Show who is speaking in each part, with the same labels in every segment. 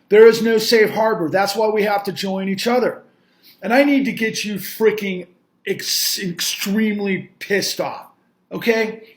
Speaker 1: There is no safe harbor. That's why we have to join each other. And I need to get you freaking extremely pissed off. Okay?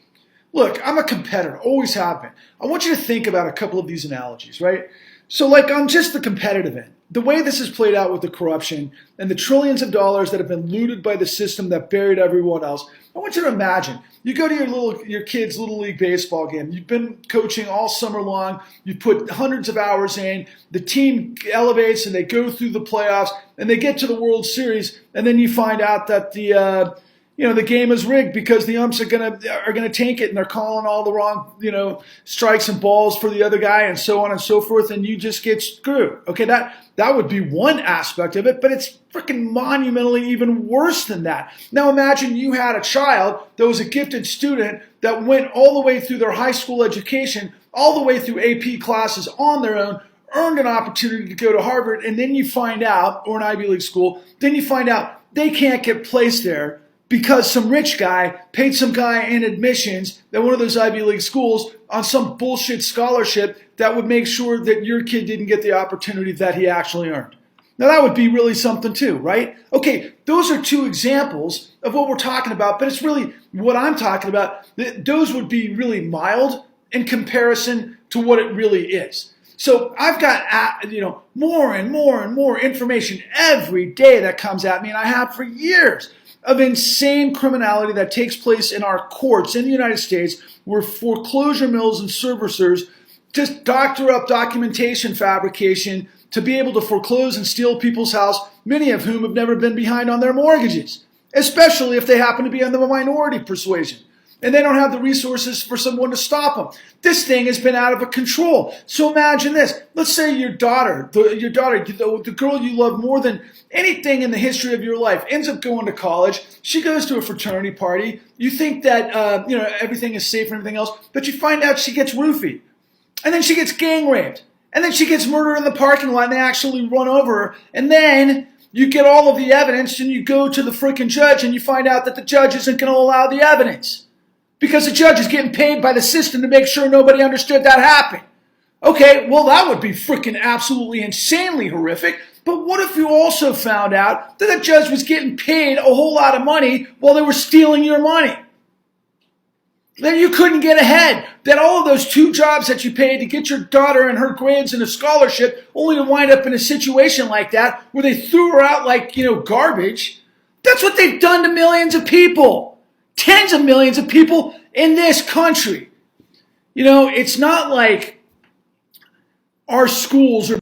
Speaker 1: Look, I'm a competitor, always have been. I want you to think about a couple of these analogies, right? So like on just the competitive end, the way this is played out with the corruption and the trillions of dollars that have been looted by the system that buried everyone else, I want you to imagine, you go to your kid's Little League baseball game, you've been coaching all summer long, you put hundreds of hours in, the team elevates and they go through the playoffs and they get to the World Series, and then you find out that the game is rigged because the umps are gonna tank it and they're calling all the wrong, strikes and balls for the other guy and so on and so forth, and you just get screwed. Okay, that would be one aspect of it, but it's freaking monumentally even worse than that. Now imagine you had a child that was a gifted student that went all the way through their high school education, all the way through AP classes on their own, earned an opportunity to go to Harvard, and then you find out, or an Ivy League school, then you find out they can't get placed there because some rich guy paid some guy in admissions at one of those Ivy League schools on some bullshit scholarship that would make sure that your kid didn't get the opportunity that he actually earned. Now that would be really something too, right? Okay, those are two examples of what we're talking about, but it's really what I'm talking about. Those would be really mild in comparison to what it really is. So I've got more and more and more information every day that comes at me, and I have for years, of insane criminality that takes place in our courts in the United States, where foreclosure mills and servicers just doctor up documentation fabrication to be able to foreclose and steal people's house, many of whom have never been behind on their mortgages, especially if they happen to be in the minority persuasion and they don't have the resources for someone to stop them. This thing has been out of control. So imagine this. Let's say your daughter, the girl you love more than anything in the history of your life, ends up going to college. She goes to a fraternity party. You think that everything is safe and everything else, but you find out she gets roofied. And then she gets gang raped. And then she gets murdered in the parking lot and they actually run over her. And then you get all of the evidence and you go to the freaking judge and you find out that the judge isn't going to allow the evidence, because the judge is getting paid by the system to make sure nobody understood that happened. Okay, well, that would be freaking absolutely insanely horrific. But what if you also found out that the judge was getting paid a whole lot of money while they were stealing your money? Then you couldn't get ahead. That all of those 2 jobs that you paid to get your daughter and her grades and a scholarship, only to wind up in a situation like that where they threw her out like, garbage. That's what they've done to millions of people. Tens of millions of people in this country. It's not like our schools are